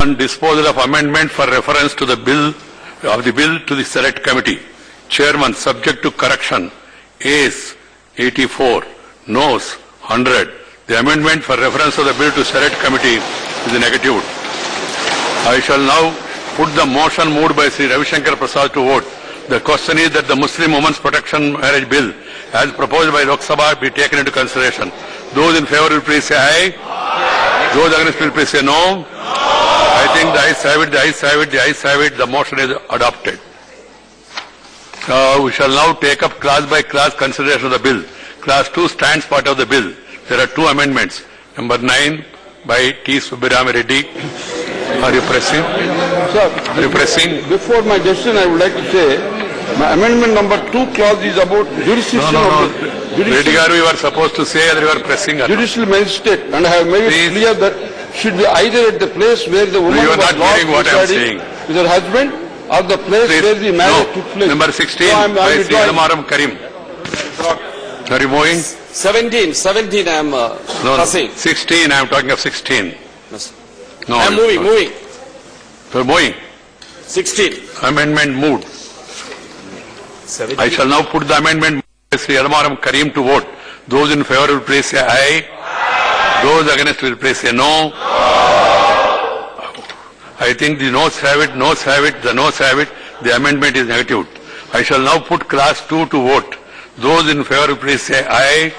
on disposal of amendment for reference to the bill to the select committee. Chairman, subject to correction, Ayes 84, Noes 100. The amendment for reference to the bill to select committee is negative. I shall now put the motion moved by Sri Ravi Shankar Prasad to vote. The question is that the Muslim Women's Protection Marriage Bill, as proposed by Lok Sabha, be taken into consideration. Those in favor will please say aye. Those against will please say no. I think the ayes have it, the ayes have it, the ayes have it. The motion is adopted. We shall now take up class by class consideration of the bill. Class 2 stands part of the bill. There are two amendments. Number 9 by T. Subbiram Reddy. Are you pressing? Sir, are you pressing? Before my decision, I would like to say, my amendment number 2 clause is about jurisdiction No. of the Reddy garu, you are supposed to say that you are pressing. judicial magistrate, and I have made it clear that should be either at the place where the woman You are was not lost hearing what I am residing saying. with her husband, or the place Please. where the marriage No. took place. Number 16 So I am by Sri withdrawing. Alamaram Karim. Are you moving? 17 I am passing. 16, I am talking of 16. Yes. No, I am moving. You are moving. 16. Amendment moved. I shall now put the amendment by Sri Alamaram Karim to vote. Those in favor will please say aye. Those against will please say no. I think the noes have it, noes have it, the noes have it. The amendment is negative. I shall now put class 2 to vote. Those in favor will please say aye.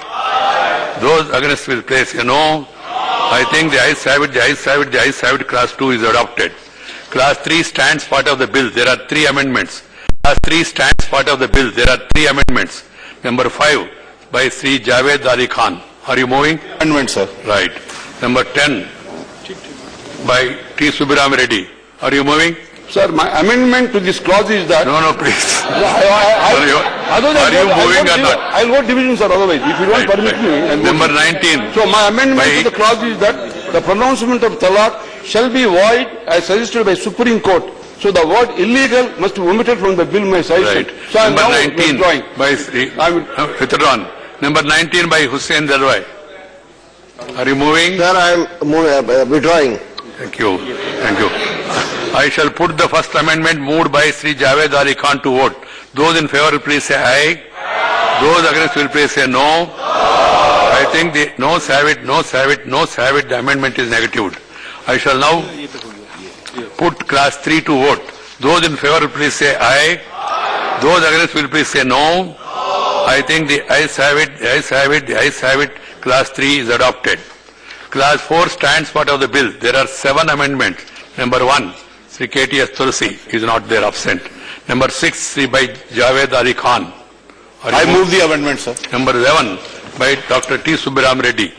Those against will please say no. I think the ayes have it, the ayes have it, the ayes have it. Class 2 is adopted. Class 3 stands part of the bill. There are 3 amendments. Class 3 stands part of the bill. There are 3 amendments. Number 5 by Sri Javed Ali Khan. Are you moving? Amendment, sir. Right. Number 10 by T. Subbiram Reddy. Are you moving? Sir, my amendment to this clause is that... No, please. Otherwise, Are you moving or not? I'll vote division, sir, otherwise. If you don't Right, permit right. me... I'll vote Number division. 19. So my amendment By- to the clause is that the pronouncement of talaq shall be void as suggested by Supreme Court. So the word illegal must be omitted from the bill my suggestion. Right. So I am Number now 19 withdrawing. by Sri... I will- Withdrawn. Number 19 by Hussain Dalwai. Are you moving? Sir, I am withdrawing. Thank you. Thank you. I shall put the first amendment moved by Sri Javed Ali Khan to vote. Those in favor will please say aye. Those against will please say no. I think the noes have it, noes have it, noes have it. The amendment is negative. I shall now put class 3 to vote. Those in favor will please say aye. Those against will please say no. I think the ayes have it, the ayes have it, the ayes have it. Class 3 is adopted. Class 4 stands part of the bill. There are 7 amendments. Number 1, Sri K.T.S. Tulsi is not there, absent. Number 6, Sri by Javed Ali Khan. I move the amendment, sir. Number 11, by Dr. T. Subbiram Reddy.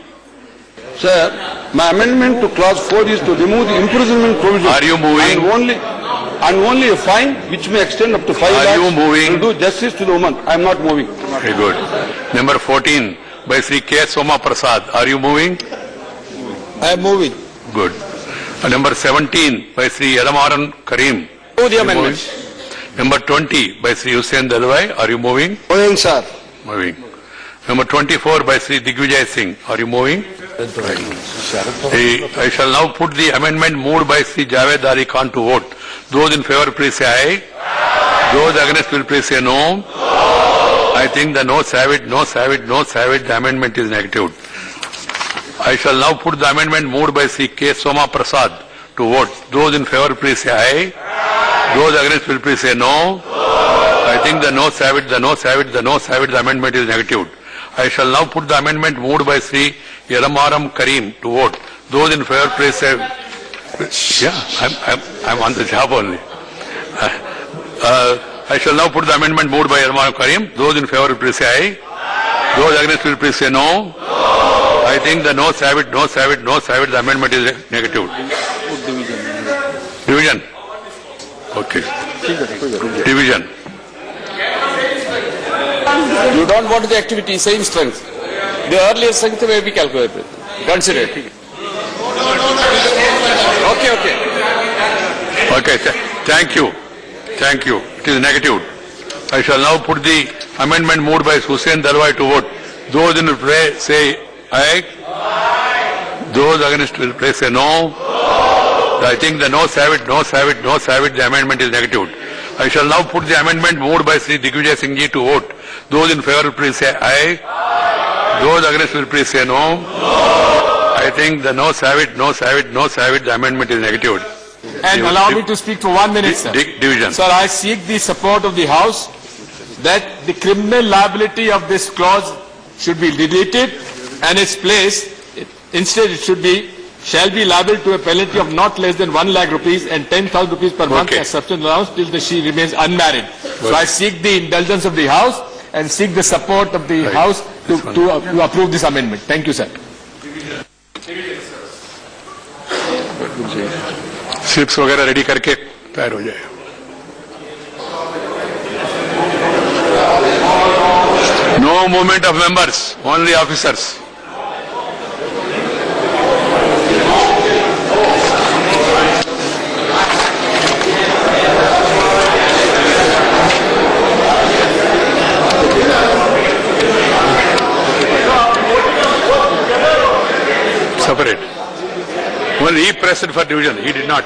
Sir, my amendment to clause 4 is to remove the imprisonment provision. Are you moving? And only a fine which may extend up to 5 lakhs. Are you moving? will do justice to the woman. I am not moving. Very good. Number 14, by Sri K. Soma Prasad. Are you moving? I am moving. Good. Number 17, by Sri Alamaran Karim. Move the Are you amendment. moving? Number 20, by Sri Hussain Dalwai. Are you moving? Moving, sir. Moving. Number 24 by Sri Digvijay Singh. Are you moving? I shall now put the amendment moved by Sri Javed Ali Khan to vote. Those in favor please say aye. Those against will please say no. I think the noes have it, noes have it, noes have it. The amendment is negative. I shall now put the amendment moved by Sri K. Soma Prasad to vote. Those in favor please say aye. Those against will please say no. I think the noes have it, the noes have it, the noes have it. The amendment is negative. I shall now put the amendment moved by Sri Alamaram Karim to vote. Those in favor please say... Yeah, I'm on the job only. I shall now put the amendment moved by Alamaram Karim. Those in favor please say aye. Those against will please say no. I think the noes have it, noes have it, noes have it. The amendment is negative. Division. Okay. Division. You don't want the activity, same strength. The earlier strength may be calculated. Consider it. Okay. Okay, thank you. Thank you. It is negative. I shall now put the amendment moved by Hussain Dalwai to vote. Those in favor say aye. Those against will say no. I think the noes have it, the amendment is negative. I shall now put the amendment moved by Sri Digvijay Singh ji to vote. Those in favor will please say aye. Those against will please say no. I think the noes have it, the amendment is negative. And allow me to speak for 1 minute, sir. Division. Sir, I seek the support of the House that the criminal liability of this clause should be deleted and its place, instead it should be, shall be liable to a penalty of not less than 1 lakh rupees and 10,000 rupees per month Okay. as substance allowance till she remains unmarried. So I seek the indulgence of the House and seek the support of the Right. House to approve this amendment. Thank you, sir. Slips वगैरह ready करके तैयार हो जाए. No movement of members, only officers. Separate. Only he pressed for division, he did not.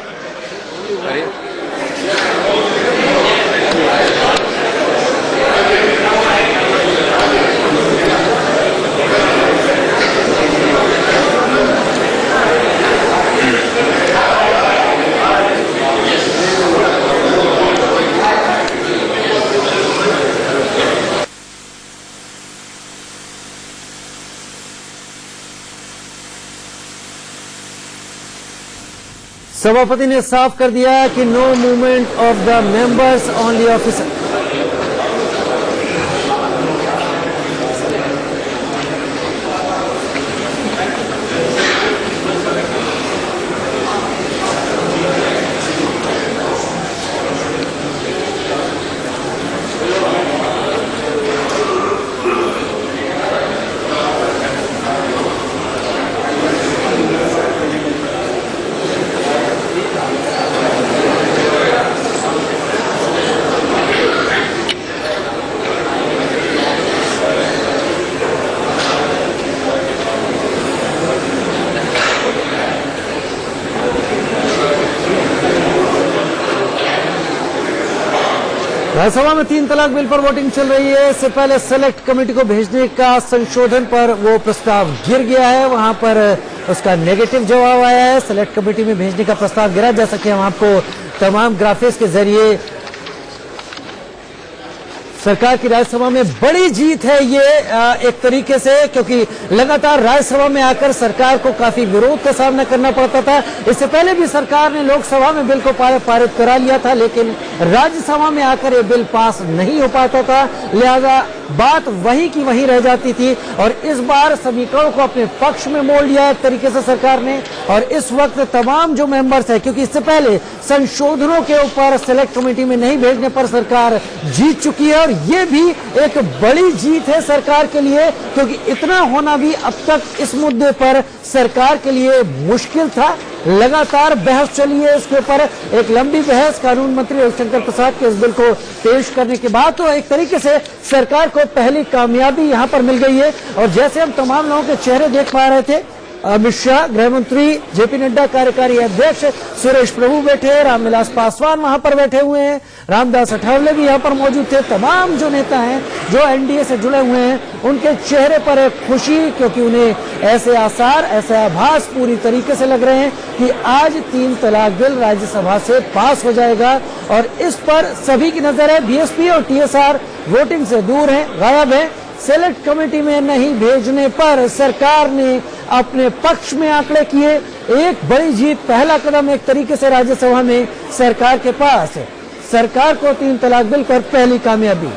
सभापति ने साफ कर दिया कि no movement of the members only officer. Rajya Sabha में 3 तलाक बिल पर वोटिंग चल रही है. इससे पहले सेलेक्ट कमेटी को भेजने का संशोधन पर वो प्रस्ताव गिर गया है. वहां पर उसका नेगेटिव जवाब आया है. सेलेक्ट कमेटी में भेजने का प्रस्ताव गिरा. जैसा कि हम आपको तमाम ग्राफिक्स के जरिए सरकार की राज्यसभा में बड़ी जीत है ये एक तरीके से, क्योंकि लगातार राज्यसभा में आकर सरकार को काफी विरोध का सामना करना पड़ता था. इससे पहले भी सरकार ने लोकसभा में बिल को पारित करा लिया था, लेकिन राज्यसभा में आकर ये बिल पास नहीं हो पाता था. लिहाजा बात वहीं की वहीं रह जाती थी और इस बार समीकरणों को अपने पक्ष में मोड़ लिया एक तरीके से सरकार ने. और इस वक्त तमाम जो मेंबर्स है, क्योंकि इससे पहले संशोधनों के ऊपर सेलेक्ट कमेटी में नहीं भेजने पर सरकार जीत चुकी है और ये भी एक बड़ी जीत है सरकार के लिए, क्योंकि इतना होना भी अब तक इस मुद्दे पर सरकार के लिए मुश्किल था. लगातार बहस चली है इसके ऊपर, एक लंबी बहस. कानून मंत्री रविशंकर प्रसाद के इस बिल को पेश करने के बाद तो एक तरीके से सरकार को पहली कामयाबी यहां पर मिल गई है. और जैसे हम तमाम लोगों के चेहरे देख पा रहे थे, अमित शाह, गृह मंत्री, जेपी नड्डा कार्यकारी अध्यक्ष, सुरेश प्रभु बैठे, रामविलास पासवान वहां पर बैठे हुए हैं, रामदास अठावले भी यहां पर मौजूद थे. तमाम जो नेता हैं जो एनडीए से जुड़े हुए हैं, उनके चेहरे पर एक खुशी, क्योंकि उन्हें ऐसे आसार, ऐसे आभास पूरी तरीके से लग रहे हैं कि आज 3 तलाक बिल राज्यसभा से पास हो जाएगा. और इस पर सभी की नजर है. बीएसपी और टीएसआर वोटिंग से दूर हैं, गायब हैं. सेलेक्ट कमेटी में नहीं भेजने पर सरकार ने अपने पक्ष में आंकड़े किए. एक बड़ी जीत, पहला कदम एक तरीके से राज्यसभा में सरकार के पास. सरकार को 3 तलाक बिल पर पहली कामयाबी.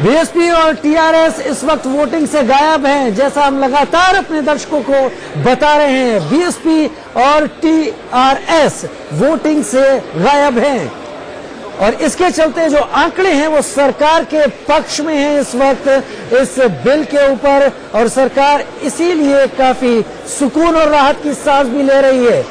बीएसपी और टीआरएस इस वक्त वोटिंग से गायब हैं, जैसा हम लगातार अपने दर्शकों को बता रहे हैं. बीएसपी और टीआरएस वोटिंग से गायब हैं और इसके चलते जो आंकड़े हैं वो सरकार के पक्ष में हैं इस वक्त इस बिल के ऊपर. और सरकार इसीलिए काफी सुकून और राहत की सांस भी ले रही है.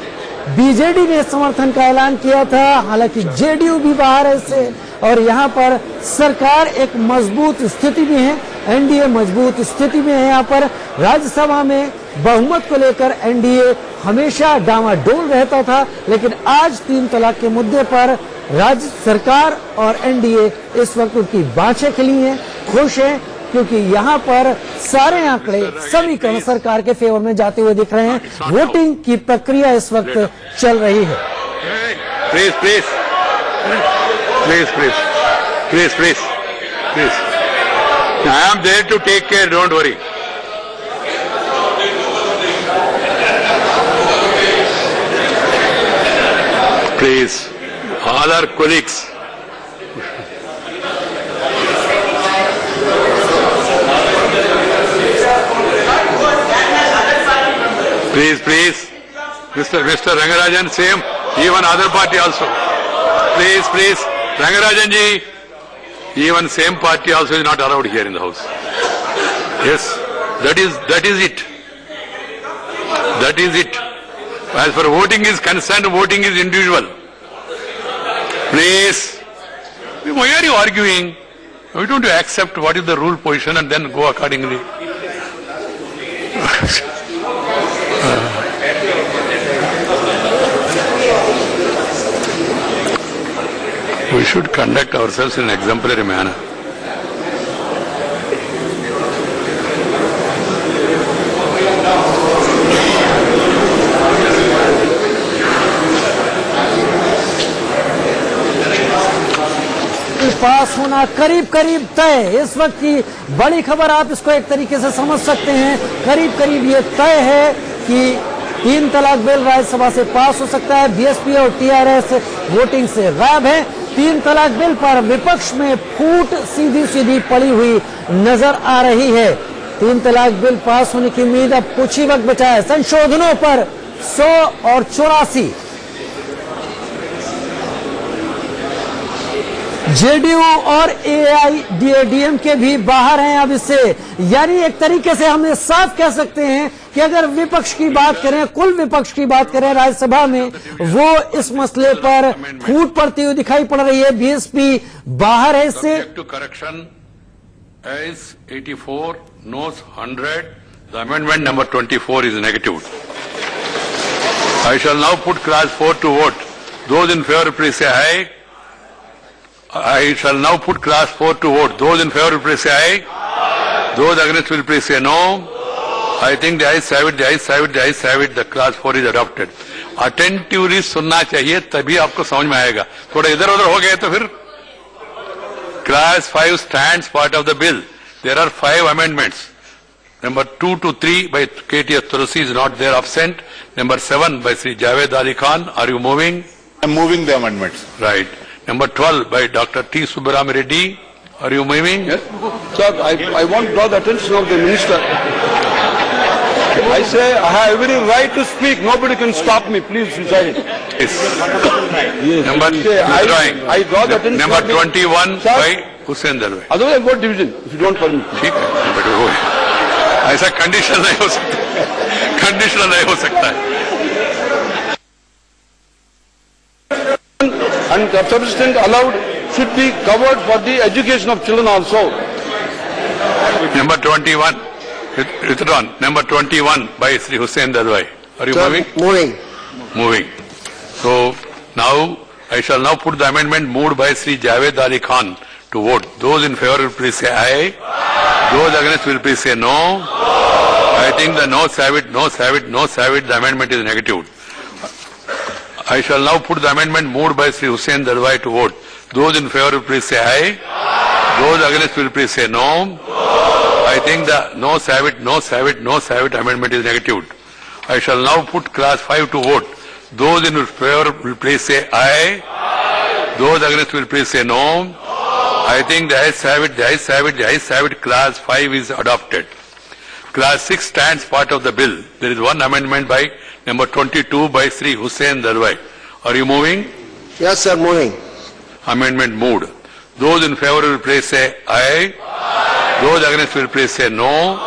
बीजेडी ने समर्थन का ऐलान किया था, हालांकि जेडीयू भी बाहर है इससे. और यहाँ पर सरकार एक मजबूत स्थिति में है, एनडीए मजबूत स्थिति में है। यहाँ पर राज्यसभा में बहुमत को लेकर एनडीए हमेशा डामाडोल रहता था, लेकिन आज 3 तलाक के मुद्दे पर राज्य सरकार और एनडीए इस वक्त उनकी बाँछें खिली हैं, खुश हैं, क्योंकि यहाँ पर सारे आंकड़े समीकरण सरकार के फेवर में जाते हुए दिख रहे हैं। वोटिंग की प्रक्रिया इस वक्त चल रही है। Please, please. Please, please. Please, please. Please. I am there to take care, don't worry. Please, all our colleagues. Please, please. Mr. Rangarajan, same. Even other party also. Please, please. Rangarajan ji. Even same party also is not allowed here in the house. Yes. That is it. That is it. As for voting is concerned, voting is individual. Please. Why are you arguing? Why don't you accept what is the rule position and then go accordingly? We should conduct ourselves in an exemplary manner. पास होना करीब करीब तय। इस वक्त की बड़ी खबर, आप इसको एक तरीके से समझ सकते हैं, करीब करीब ये तय है कि 3 तलाक बिल राज्यसभा से पास हो सकता है। बीएसपी और टीआरएस वोटिंग से गायब है। 3 तलाक बिल पर विपक्ष में फूट सीधी सीधी पड़ी हुई नजर आ रही है। 3 तलाक बिल पास होने की उम्मीद अब कुछ ही वक्त बचा है। संशोधनों पर 100 और 84। जेडीयू और एआईडीएमके भी बाहर हैं अब इससे। यानी एक तरीके से हम ये साफ कह सकते हैं कि अगर विपक्ष की बात करें, कुल विपक्ष की बात करें राज्यसभा में, वो इस मसले पर फूट पड़ती हुई दिखाई पड़ रही है। बीएसपी बाहर है इससे। Subject to correction, as 84, noes 100. The amendment number 24 is negative. I shall now put class 4 to vote. Those in favor please say aye. I shall now put class 4 to vote. Those in favor please say aye. Those against will please say no. I think the ayes have it, the ayes have it, the ayes have it. The class 4 is adopted. Attentively सुनना चाहिए, तभी आपको समझ में आएगा। थोड़ा इधर उधर हो गए तो फिर Class 5 stands part of the bill. There are 5 amendments. Number 2 to 3 by KTS Tulsi is not there, absent. Number 7 by Sri Javed Ali Khan. Are you moving? I am moving the amendments. Right. Number 12 by Dr. T. Subbaram Reddy. Are you moving? Yes. Sir, I want to draw the attention of the minister. I say I have every right to speak. Nobody can stop me. Please recite it. Yes. Number I draw the attention. Number of the- 21 Sir, by Hussain Dalwai. Otherwise, I vote division, if you don't permit. ठीक है, but वो ऐसा condition नहीं हो सकता, conditional नहीं हो सकता है। And the subsistence allowed should be covered for the education of children also. Number 21, withdrawn. Number 21 by Sri Hussain Dalwai. Are you moving? Moving. Moving. So now I shall now put the amendment moved by Sri Javed Ali Khan to vote. Those in favor will please say aye. Those against will please say no. I think the noes have it, noes have it, noes have it. The amendment is negative. I shall now put the amendment moved by Sri Hussain Dalwai to vote. Those in favor will please say aye. Those against will please say no. I think the noes have it, noes have it, noes have it. Amendment is negative. I shall now put class 5 to vote. Those in favor will please say aye. Those against will please say no. I think the ayes have it, the ayes have it, the ayes have it. Class 5 is adopted. Class 6 stands part of the bill. There is one amendment by number 22 by Sri Hussain Dalwai. Are you moving? Yes, sir, moving. Amendment moved. Those in favor will please say aye. Those against will please say no.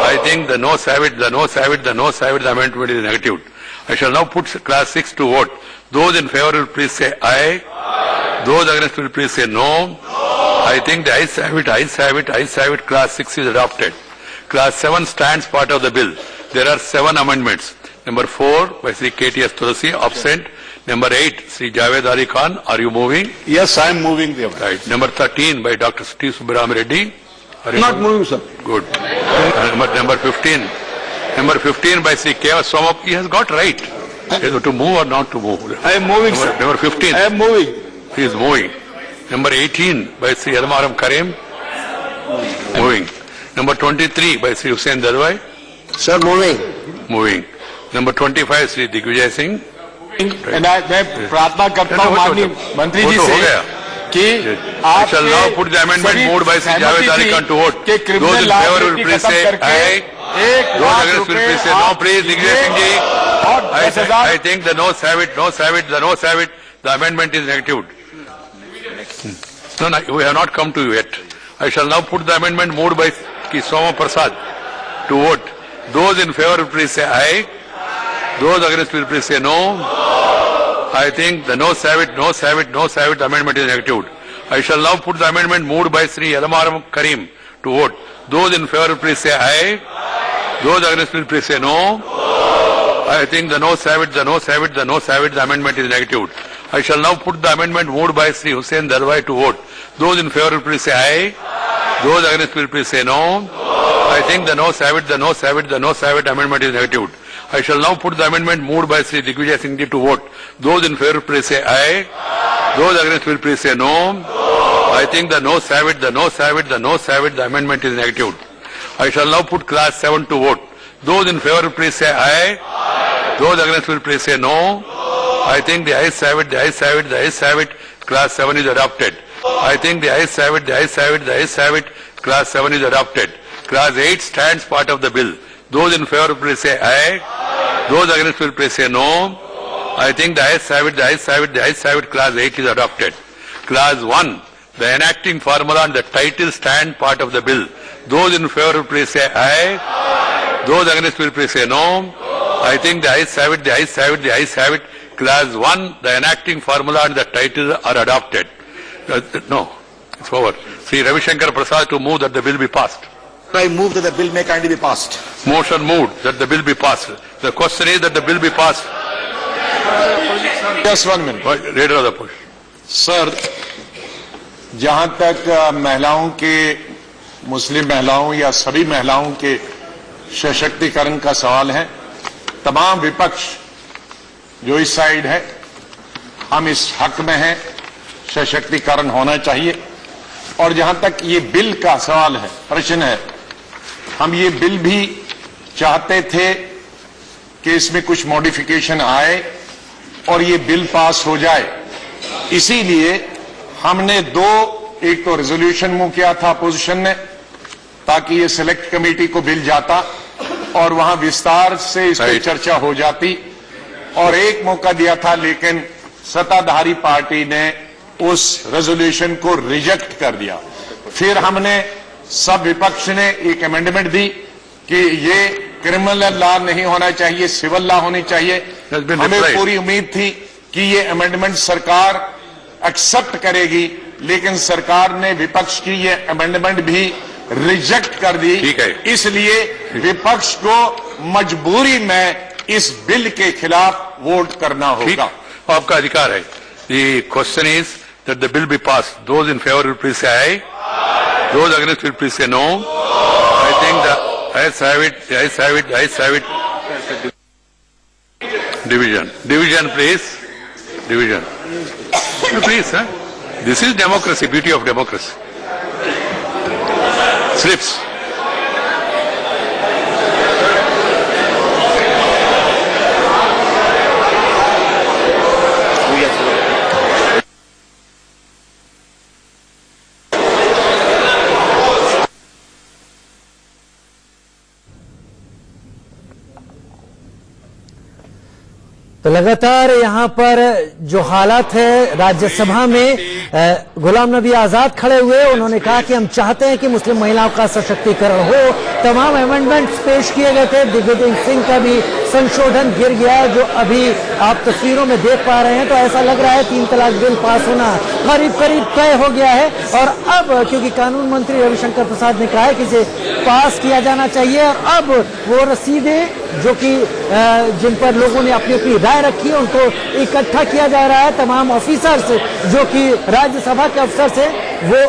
I think the noes have it, the noes have it, the noes have it. The amendment is negative. I shall now put class 6 to vote. Those in favor will please say aye. Those against will please say no. I think the ayes have it, ayes have it, ayes have it. Class 6 is adopted. Class 7 stands part of the bill. There are 7 amendments. Number 4 by Sri K.T.S. Tulasi, absent. Number 8, Sri Javed Ali Khan. Are you moving? Yes, I am moving the amendment. Right. Number 13 by Dr. T. Subramanian Reddy. Are you Not moving, sir. Good. Number 15. Number 15 by Sri K. Somap. He has got right. To move or not to move. I am moving, sir. Number 15. I am moving. He is moving. Number 18 by Sri Almaram Karim. Moving. Number 23 by Sri Hussain Dalwai. Sir, moving. Moving. Number 25 Sri Digvijay Singh. मैं प्रार्थना करता हूँ माननीय मंत्री जी से कि I shall now put the amendment moved by Sri Javed Ali Khan to vote. के Those in criminal favor will liability please खत्म say करके aye. 1 Those lakh against will रुपए please say no. Please, Digvijay Singh ji. और 10,000 I think the noes have it, noes have it, the noes have it. The amendment is negatived. No, we have not come to you yet. I shall now put the amendment moved by Ki Soma Prasad to vote. Those in favor will please say aye. Those against will please say no. I think the noes have it, noes have it, noes have it. The amendment is negatived. I shall now put the amendment moved by Sri Almaram Karim to vote. Those in favor will please say aye. Those against will please say no. I think the noes have it, the noes have it, the noes have it. The amendment is negatived. I shall now put the amendment moved by Sri Hussain Dalwai to vote. Those in favor will please say aye. Those against will please say no. I think the noes have it, the noes have it, the noes have it. The amendment is negatived. I shall now put the amendment moved by Sri Digvijay Singh ji to vote. Those in favor will please say aye. Those against will please say no. I think the noes have it, the noes have it, the noes have it. The amendment is negatived. I shall now put class 7 to vote. Those in favor will please say aye. Those against will please say no. I think the ayes have it, the ayes have it, the ayes have it. Class 7 is adopted. I think the ayes have it, the ayes have it, the ayes have it. Class 7 is adopted. Class 8 stands part of the bill. Those in favor will please say aye. Those against will please say no. I think the ayes have it, the ayes have it, the ayes have it. Class 8 is adopted. Class 1, the enacting formula and the title stand part of the bill. Those in favor will please say aye. Those against will please say no. I think the ayes have it, the ayes have it, the ayes have it. Class 1, the enacting formula and the title are adopted. No, it's over. Sri Ravi Shankar Prasad to move that the bill be passed. I move that the bill may kindly be passed. Motion moved that the bill be passed. The question is that the bill be passed. Just 1 minute. Leader of the push. Sir, जहां तक महिलाओं के, मुस्लिम महिलाओं या सभी महिलाओं के सशक्तिकरण का सवाल है, तमाम विपक्ष जो इस साइड है, हम इस हक में हैं, सशक्तिकरण होना चाहिए। और जहां तक ये बिल का सवाल है, प्रश्न है, हम ये बिल भी चाहते थे कि इसमें कुछ मॉडिफिकेशन आए और ये बिल पास हो जाए। इसीलिए हमने एक तो रेजोल्यूशन मूव किया था अपोजिशन ने, ताकि ये सिलेक्ट कमेटी को बिल जाता और वहां विस्तार से इस पर चर्चा हो जाती, और एक मौका दिया था, लेकिन सत्ताधारी पार्टी ने उस रेजोल्यूशन को रिजेक्ट कर दिया। फिर हमने सब विपक्ष ने एक अमेंडमेंट दी कि ये क्रिमिनल लॉ नहीं होना चाहिए, सिविल लॉ होनी चाहिए। हमें पूरी उम्मीद थी कि ये अमेंडमेंट सरकार एक्सेप्ट करेगी, लेकिन सरकार ने विपक्ष की ये अमेंडमेंट भी रिजेक्ट कर दी। इसलिए विपक्ष को मजबूरी में इस बिल के खिलाफ वोट करना होगा। आपका अधिकार है। The question is that the bill be passed. Those in favor will please say aye. Those against will please say no. I think the ayes have it, the ayes have it, the ayes have it. Division. Division, please. Division. Please, huh? This is democracy, beauty of democracy. Slips. तो लगातार यहाँ पर जो हालात है राज्यसभा में गुलाम नबी आजाद खड़े हुए, उन्होंने कहा कि हम चाहते हैं कि मुस्लिम महिलाओं का सशक्तिकरण हो। तमाम अमेंडमेंट्स पेश किए गए थे, दिग्विजय सिंह का भी संशोधन गिर गया, जो अभी आप तस्वीरों में देख पा रहे हैं। तो ऐसा लग रहा है 3 तलाक बिल पास होना करीब करीब तय हो गया है। और अब क्योंकि कानून मंत्री रविशंकर प्रसाद ने कहा है कि इसे पास किया जाना चाहिए, और अब वो रसीदें जो कि जिन पर लोगों ने अपनी अपनी राय रखी है उनको इकट्ठा किया जा रहा है। तमाम ऑफिसर्स जो कि राज्यसभा के अफसर हैं वो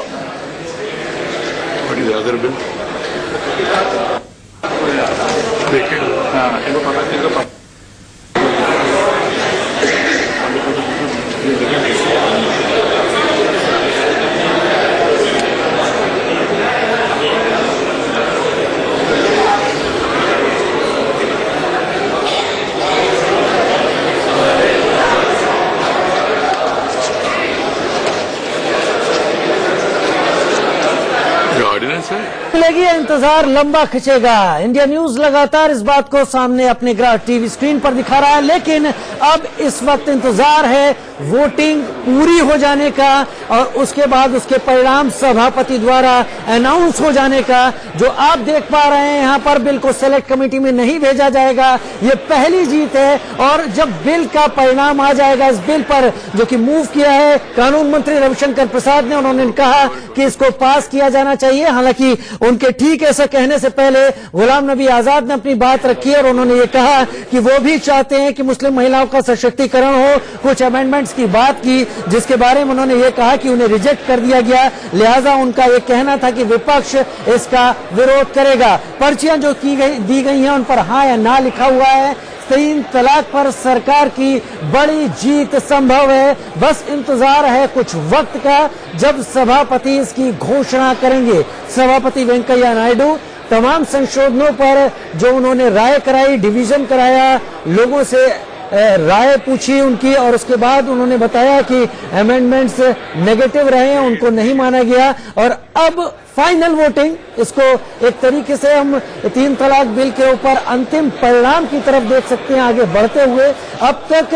ऑर्डिनेंस है। लगी इंतजार लंबा खिंचेगा। इंडिया न्यूज लगातार इस बात को सामने अपने टीवी स्क्रीन पर दिखा रहा है, लेकिन अब इस वक्त इंतजार है वोटिंग पूरी हो जाने का और उसके बाद उसके परिणाम सभापति द्वारा अनाउंस हो जाने का। जो आप देख पा रहे हैं यहाँ पर बिल को सेलेक्ट कमेटी में नहीं भेजा जाएगा, ये पहली जीत है। और जब बिल का परिणाम आ जाएगा इस बिल पर जो कि मूव किया है कानून मंत्री रविशंकर प्रसाद ने, उन्होंने कहा कि इसको पास किया जाना चाहिए। हालांकि उनके ठीक ऐसा कहने से पहले गुलाम नबी आजाद ने अपनी बात रखी और उन्होंने ये कहा कि वो भी चाहते हैं कि मुस्लिम महिलाओं का सशक्तिकरण हो। कुछ अमेंडमेंट्स की बात की जिसके बारे में उन्होंने ये कहा कि उन्हें रिजेक्ट कर दिया गया, लिहाजा उनका ये कहना था कि विपक्ष इसका विरोध करेगा। पर्चियां जो दी गई हैं उन पर हाँ या ना लिखा हुआ है। 3 तलाक पर सरकार की बड़ी जीत संभव है। बस इंतजार है कुछ वक्त का जब सभापति इसकी घोषणा करेंगे। सभापति वेंकैया नायडू तमाम संशोधनों पर जो उन्होंने राय कराई, डिवीजन कराया, लोगों से राय पूछी उनकी, और उसके बाद उन्होंने बताया कि अमेंडमेंट्स नेगेटिव रहे हैं, उनको नहीं माना गया। और अब फाइनल वोटिंग, इसको एक तरीके से हम 3 तलाक बिल के ऊपर अंतिम परिणाम की तरफ देख सकते हैं आगे बढ़ते हुए। अब तक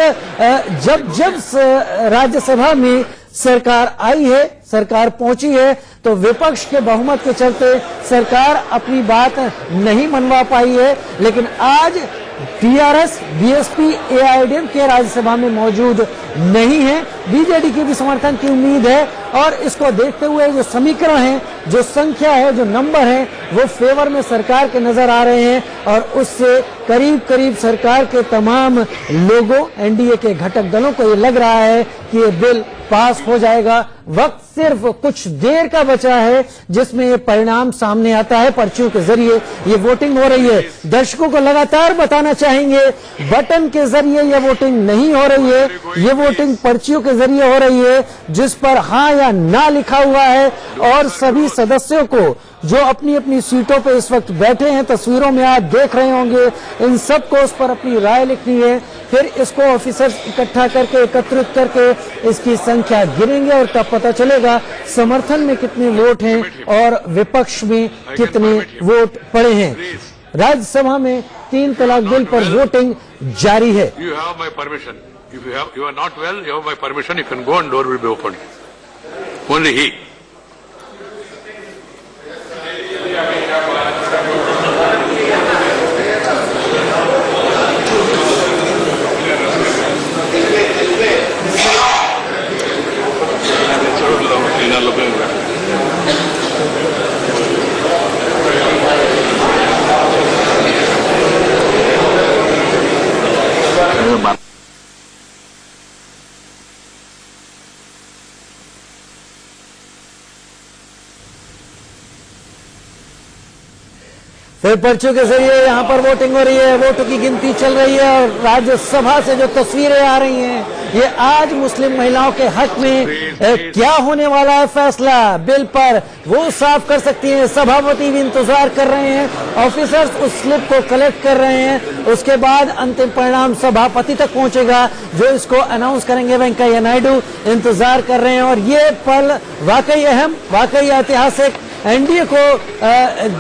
जब राज्यसभा में सरकार आई है, सरकार पहुंची है, तो विपक्ष के बहुमत के चलते सरकार अपनी बात नहीं मनवा पाई है। लेकिन आज टीआरएस, बीएसपी, एआईएडीएम के राज्यसभा में मौजूद नहीं है। बीजेडी की भी समर्थन की उम्मीद है और इसको देखते हुए जो समीकरण है, जो संख्या है, जो नंबर है, वो फेवर में सरकार के नजर आ रहे हैं और उससे करीब करीब सरकार के तमाम लोगों, एनडीए के घटक दलों को ये लग रहा है कि ये बिल पास हो जाएगा। वक्त सिर्फ कुछ देर का बचा है जिसमें ये परिणाम सामने आता है। पर्चियों के जरिए ये वोटिंग हो रही है। दर्शकों को लगातार बताना चाहेंगे बटन के जरिए ये वोटिंग नहीं हो रही है, ये वोटिंग पर्चियों के जरिए हो रही है जिस पर हाँ या ना लिखा हुआ है। और सभी सदस्यों को जो अपनी अपनी सीटों पे इस वक्त बैठे हैं, तस्वीरों में आप देख रहे होंगे, इन सबको उस पर अपनी राय लिखनी है। फिर इसको ऑफिसर्स इकट्ठा करके, एकत्रित करके इसकी संख्या गिनेंगे और तब पता चलेगा समर्थन में कितने वोट हैं और विपक्ष में कितने वोट पड़े हैं। राज्यसभा में 3 तलाक बिल पर वोटिंग जारी है। You have my permission. If you are not well, you have my permission. You can go and door will be opened. Only he. फिर पर्चियों के जरिए यहाँ पर वोटिंग हो रही है, वोटों की गिनती चल रही है और राज्यसभा से जो तस्वीरें आ रही हैं, ये आज मुस्लिम महिलाओं के हक में क्या होने वाला है फैसला बिल पर, वो साफ कर सकती हैं। सभापति भी इंतजार कर रहे हैं, ऑफिसर्स उस स्लिप को कलेक्ट कर रहे हैं, उसके बाद अंतिम परिणाम सभापति तक पहुंचेगा जो इसको अनाउंस करेंगे। वेंकैया नायडू इंतजार कर रहे हैं और ये पल वाकई अहम, वाकई ऐतिहासिक। एनडीए को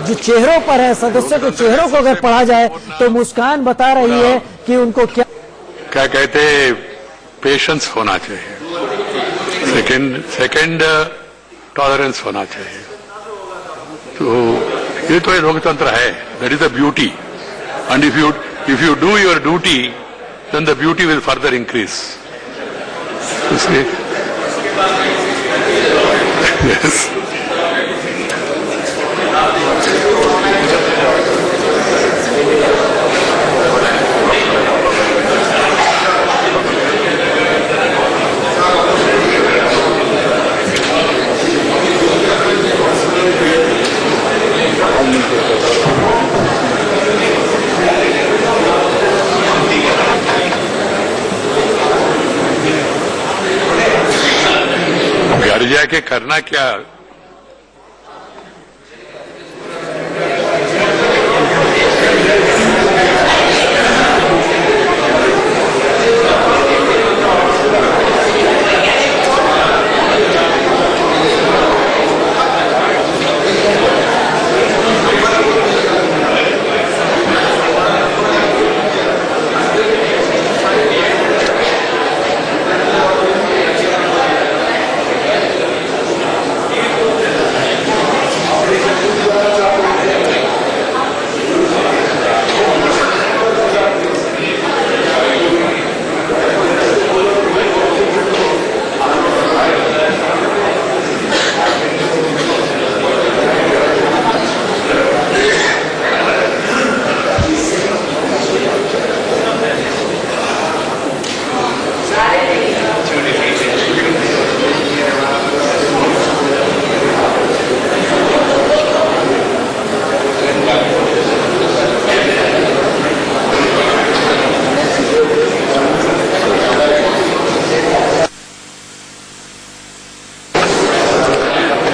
जो चेहरों पर है, सदस्यों के चेहरों को अगर पढ़ा जाए तो मुस्कान बता रही है कि उनको क्या कहते, पेशेंस होना चाहिए, सेकंड टॉलरेंस होना चाहिए। तो ये तो लोकतंत्र है, that is the beauty. And if you If you do your duty, then the beauty will further increase. You see? Yes. घर जाके करना क्या?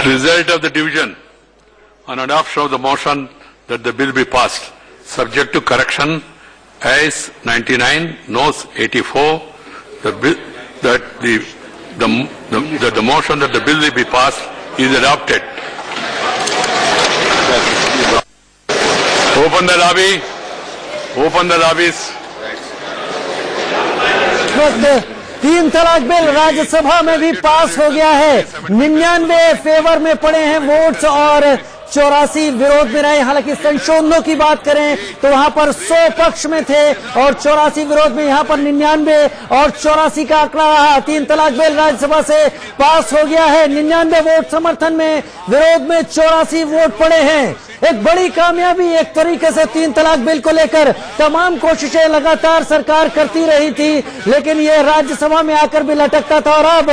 Result of the division on adoption of the motion that the bill be passed, subject to correction, ayes 99, noes 84. The bill that the motion that the bill be passed is adopted. Open the lobby. Open the lobbies. वक्त 3 तलाक bill Rajya Sabha में भी पास हो गया है। 99 favour में पड़े हैं वोट्स और 84 विरोध में रहे। हालांकि संशोधनों की बात करें तो वहां पर 100 पक्ष में थे और 84 विरोध में, यहाँ पर 99 और 84 का आंकड़ा रहा। 3 तलाक बिल राज्यसभा से पास हो गया है। 99 वोट समर्थन में, विरोध में 84 वोट पड़े हैं। एक बड़ी कामयाबी एक तरीके से 3 तलाक बिल को लेकर तमाम कोशिशें लगातार सरकार करती रही थी, लेकिन ये राज्यसभा में आकर भी लटकता था और अब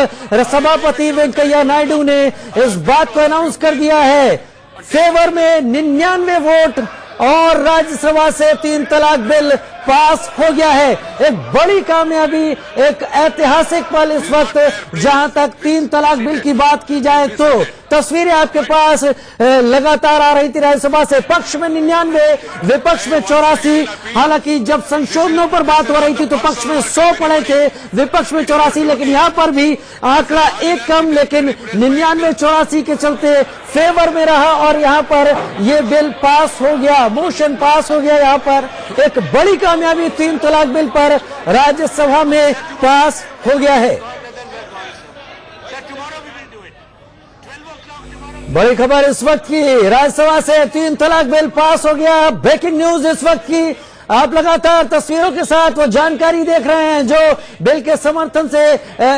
सभापति वेंकैया नायडू ने इस बात को अनाउंस कर दिया है। फेवर में 99 वोट और राज्यसभा से 3 तलाक बिल पास हो गया है। एक बड़ी कामयाबी, एक ऐतिहासिक पल इस वक्त जहां तक 3 तलाक बिल की बात की जाए तो तस्वीरें आपके पास लगातार आ रही थी। राज्यसभा से पक्ष में 99, विपक्ष में 84। हालांकि जब संशोधनों पर बात हो रही थी तो पक्ष में 100 पड़े थे, विपक्ष में 84, लेकिन यहाँ पर भी आंकड़ा एक कम, लेकिन 99-84 के चलते फेवर में रहा और यहाँ पर ये बिल पास हो गया, मोशन पास हो गया। यहाँ पर एक बड़ी कामयाबी 3 तलाक बिल पर राज्यसभा में पास हो गया है। बड़ी खबर इस वक्त की, राज्यसभा से 3 तलाक बिल पास हो गया। ब्रेकिंग न्यूज इस वक्त की, आप लगातार तस्वीरों के साथ वो जानकारी देख रहे हैं जो बिल के समर्थन से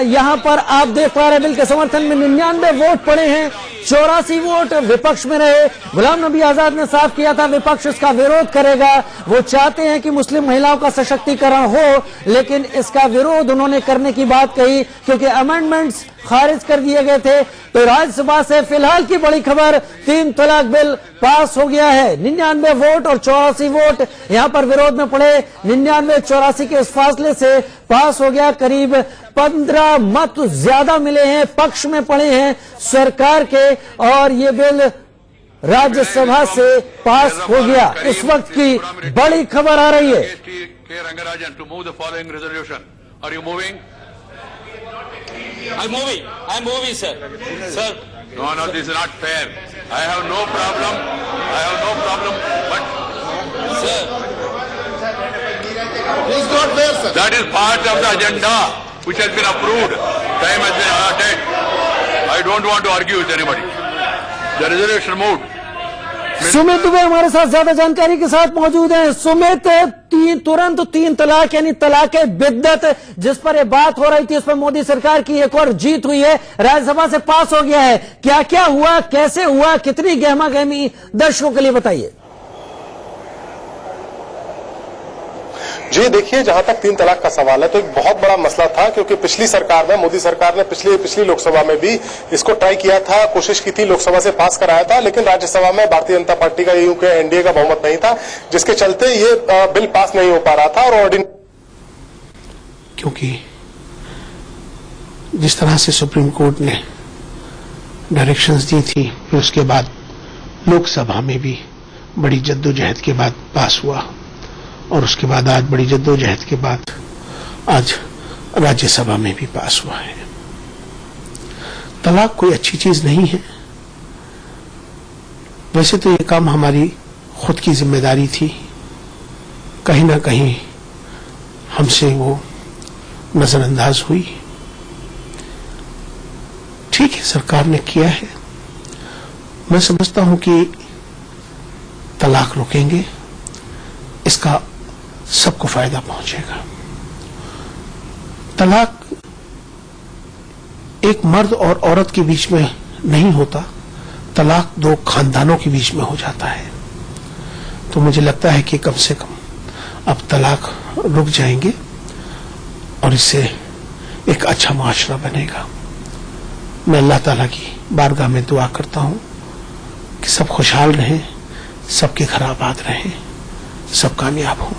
यहाँ पर आप देख पा रहे हैं। बिल के समर्थन में 99 वोट पड़े हैं, 84 वोट विपक्ष में रहे। गुलाम नबी आजाद ने साफ किया था विपक्ष इसका विरोध करेगा। वो चाहते हैं कि मुस्लिम महिलाओं का सशक्तिकरण हो, लेकिन इसका विरोध उन्होंने करने की बात कही क्योंकि अमेंडमेंट्स खारिज कर दिए गए थे। तो राज्यसभा से फिलहाल की बड़ी खबर, 3 तलाक बिल पास हो गया है। 99 वोट और 84 वोट यहाँ पर विरोध में पड़े। 99-84 के इस फासले से पास हो गया। करीब 15 मत ज्यादा मिले हैं, पक्ष में पड़े हैं सरकार के और ये बिल राज्यसभा से पास हो गया। इस वक्त की बड़ी खबर आ रही है। I'm moving, sir. Sir. No, this is not fair. I have no problem. But Sir. He's not there, sir. that is part of the agenda which has been approved. Time has been allotted. I don't want to argue with anybody. The resolution moved. Sumit Dubey हमारे साथ ज्यादा जानकारी के साथ मौजूद हैं। सुमित, तुरंत तीन तलाक यानी तलाके बिद्दत जिस पर ये बात हो रही थी, उस पर मोदी सरकार की एक और जीत हुई है, राज्यसभा से पास हो गया है। क्या क्या हुआ, कैसे हुआ, कितनी गहमा गहमी, दर्शकों के लिए बताइए। जी देखिए, जहां तक तीन तलाक का सवाल है तो एक बहुत बड़ा मसला था, क्योंकि पिछली सरकार में, मोदी सरकार ने पिछली लोकसभा में भी इसको ट्राई किया था, कोशिश की थी, लोकसभा से पास कराया था, लेकिन राज्यसभा में भारतीय जनता पार्टी का, यूं के एनडीए का बहुमत नहीं था, जिसके चलते ये बिल पास नहीं हो पा रहा था। और क्योंकि जिस तरह से सुप्रीम कोर्ट ने डायरेक्शंस दी थी, फिर उसके बाद लोकसभा में भी बड़ी जद्दोजहद के बाद पास हुआ, और उसके बाद आज बड़ी जद्दोजहद के बाद आज राज्यसभा में भी पास हुआ है। तलाक कोई अच्छी चीज नहीं है। वैसे तो ये काम हमारी खुद की जिम्मेदारी थी, कहीं ना कहीं हमसे वो नजरअंदाज हुई। ठीक है, सरकार ने किया है। मैं समझता हूं कि तलाक रोकेंगे, इसका सबको फायदा पहुंचेगा। तलाक एक मर्द और औरत के बीच में नहीं होता, तलाक दो खानदानों के बीच में हो जाता है। तो मुझे लगता है कि कम से कम अब तलाक रुक जाएंगे और इससे एक अच्छा मुआशरा बनेगा। मैं अल्लाह ताला की बारगाह में दुआ करता हूं कि सब खुशहाल रहें, सबके घर आबाद रहें, सब कामयाब हों।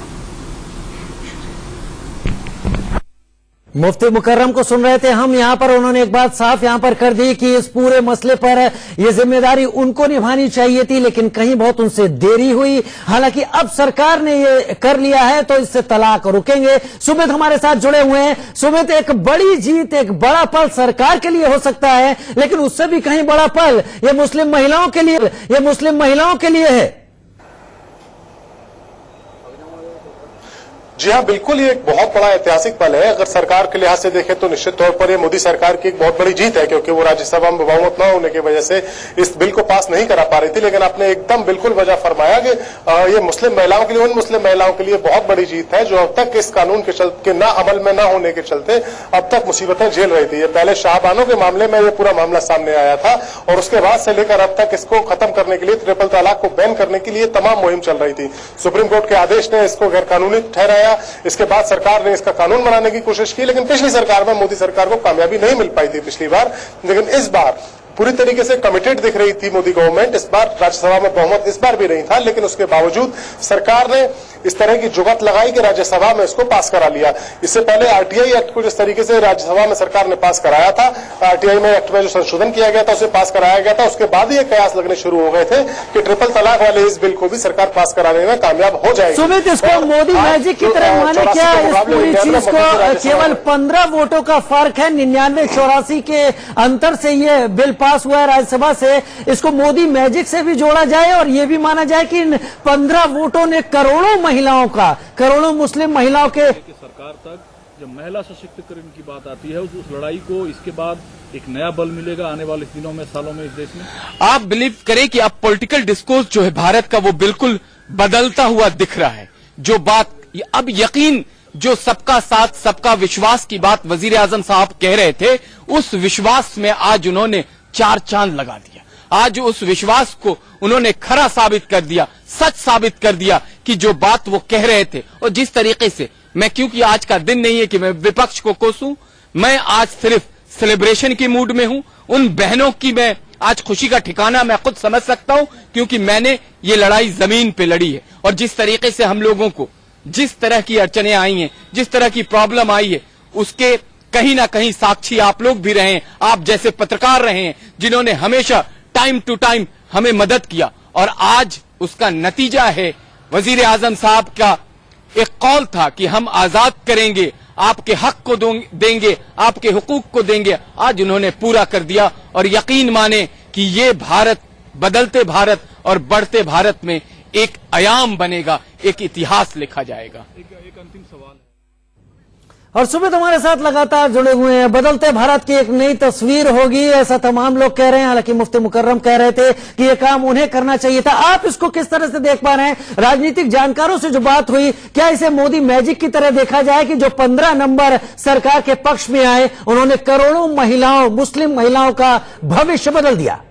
मुफ्ती मुकर्रम को सुन रहे थे हम यहाँ पर। उन्होंने एक बात साफ यहाँ पर कर दी कि इस पूरे मसले पर ये जिम्मेदारी उनको निभानी चाहिए थी, लेकिन कहीं बहुत उनसे देरी हुई। हालांकि अब सरकार ने ये कर लिया है तो इससे तलाक रुकेंगे। सुमित हमारे साथ जुड़े हुए हैं। सुमित, एक बड़ी जीत, एक बड़ा पल सरकार के लिए हो सकता है, लेकिन उससे भी कहीं बड़ा पल ये मुस्लिम महिलाओं के लिए है। जी हाँ, बिल्कुल, ये एक बहुत बड़ा ऐतिहासिक पल है। अगर सरकार के लिहाज से देखें तो निश्चित तौर पर ये मोदी सरकार की एक बहुत बड़ी जीत है, क्योंकि वो राज्यसभा में बहुमत न होने की वजह से इस बिल को पास नहीं करा पा रही थी। लेकिन आपने एकदम बिल्कुल वजह फरमाया कि ये मुस्लिम महिलाओं के लिए, उन मुस्लिम महिलाओं के लिए बहुत बड़ी जीत है जो अब तक इस कानून के ना अमल में न होने के चलते अब तक मुसीबतें झेल रही थी। ये पहले शाहबानों के मामले में ये पूरा मामला सामने आया था, और उसके बाद से लेकर अब तक इसको खत्म करने के लिए, ट्रिपल तलाक को बैन करने के लिए तमाम मुहिम चल रही थी। सुप्रीम कोर्ट के आदेश ने इसको गैर कानूनी ठहराया। इसके बाद सरकार ने इसका कानून बनाने की कोशिश की, लेकिन पिछली सरकार में, मोदी सरकार को कामयाबी नहीं मिल पाई थी पिछली बार। लेकिन इस बार पूरी तरीके से कमिटेड दिख रही थी मोदी गवर्नमेंट। इस बार राज्यसभा में बहुमत इस बार भी नहीं था, लेकिन उसके बावजूद सरकार ने इस तरह की जुगत लगाई कि राज्यसभा में इसको पास करा लिया। इससे पहले आरटीआई एक्ट को जिस तरीके से राज्यसभा में सरकार ने पास कराया था, आरटीआई में एक्ट में जो संशोधन किया गया था उसे पास कराया गया था, उसके बाद ही कयास लगने शुरू हो गए थे कि ट्रिपल तलाक वाले इस बिल को भी सरकार पास कराने में कामयाब हो जाएगी। सुमित, इसको मोदी मैजिक की तरह माने क्या? इस पूरी चीज को केवल 15 वोटों का फर्क है, 99-84 के अंतर से ये बिल पास हुआ है राज्यसभा से। इसको मोदी मैजिक से भी जोड़ा जाए और ये भी माना जाए कि 15 वोटों ने करोड़ों महिलाओं का, करोड़ों मुस्लिम महिलाओं के सरकार तक जब महिला सशक्तिकरण की बात आती है, उस लड़ाई को इसके बाद एक नया बल मिलेगा आने वाले दिनों में, सालों में इस देश में। आप बिलीव करें कि अब पॉलिटिकल डिस्कोर्स जो है भारत का, वो बिल्कुल बदलता हुआ दिख रहा है। जो बात अब यकीन, जो सबका साथ सबका विश्वास की बात वजीर आजम साहब कह रहे थे, उस विश्वास में आज उन्होंने 4 चांद लगा दिया। आज उस विश्वास को उन्होंने खरा साबित कर दिया, सच साबित कर दिया कि जो बात वो कह रहे थे। और जिस तरीके से मैं, क्योंकि आज का दिन नहीं है कि मैं विपक्ष को कोसूं, मैं आज सिर्फ सेलिब्रेशन की मूड में हूं। उन बहनों की मैं आज खुशी का ठिकाना मैं खुद समझ सकता हूं, क्योंकि मैंने ये लड़ाई जमीन पे लड़ी है। और जिस तरीके से हम लोगों को जिस तरह की अड़चने आई हैं, जिस तरह की प्रॉब्लम आई है, उसके कहीं ना कहीं साक्षी आप लोग भी रहे हैं, आप जैसे पत्रकार रहे हैं, जिन्होंने हमेशा टाइम टू टाइम हमें मदद किया। और आज उसका नतीजा है, वजीर आजम साहब का एक कौल था कि हम आजाद करेंगे, आपके हक को देंगे, आपके हुकूक को देंगे। आज उन्होंने पूरा कर दिया। और यकीन माने कि ये भारत, बदलते भारत और बढ़ते भारत में एक आयाम बनेगा, एक इतिहास लिखा जाएगा। एक अंतिम सवाल है। और सुमित हमारे साथ लगातार जुड़े हुए हैं। बदलते भारत की एक नई तस्वीर होगी, ऐसा तमाम लोग कह रहे हैं। हालांकि मुफ्ती मुकर्रम कह रहे थे कि यह काम उन्हें करना चाहिए था। आप इसको किस तरह से देख पा रहे हैं? राजनीतिक जानकारों से जो बात हुई, क्या इसे मोदी मैजिक की तरह देखा जाए कि जो 15 नंबर सरकार के पक्ष में आए, उन्होंने करोड़ों महिलाओं, मुस्लिम महिलाओं का भविष्य बदल दिया?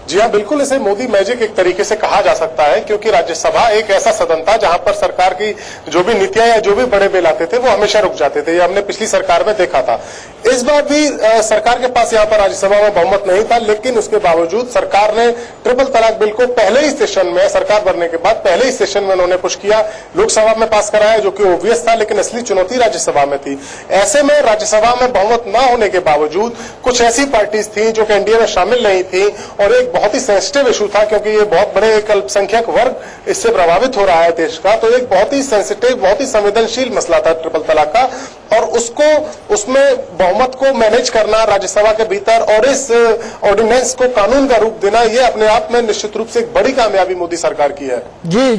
जी हाँ, बिल्कुल इसे मोदी मैजिक एक तरीके से कहा जा सकता है, क्योंकि राज्यसभा एक ऐसा सदन था जहां पर सरकार की जो भी नीतियां या जो भी बड़े बिल आते थे वो हमेशा रुक जाते थे। ये हमने पिछली सरकार में देखा था। इस बार भी सरकार के पास यहाँ पर राज्यसभा में बहुमत नहीं था, लेकिन उसके बावजूद सरकार ने ट्रिपल तलाक बिल को पहले ही सेशन में, सरकार बनने के बाद पहले ही सेशन में उन्होंने पुश किया, लोकसभा में पास कराया, जो कि ओबियस था, लेकिन असली चुनौती राज्यसभा में थी। ऐसे में राज्यसभा में बहुमत न होने के बावजूद कुछ ऐसी पार्टीज थी जो कि एनडीए में शामिल नहीं थी, और एक बहुत ही सेंसिटिव इशू था, क्योंकि ये बहुत बड़े एक अल्पसंख्यक वर्ग इससे प्रभावित हो रहा है देश का, तो एक बहुत ही सेंसिटिव, बहुत ही संवेदनशील मसला था ट्रिपल तलाक का, और उसमें बहुमत को मैनेज करना राज्यसभा के भीतर और इस ऑर्डिनेंस को कानून का रूप देना, ये अपने आप में निश्चित रूप से एक बड़ी कामयाबी मोदी सरकार की है। जी।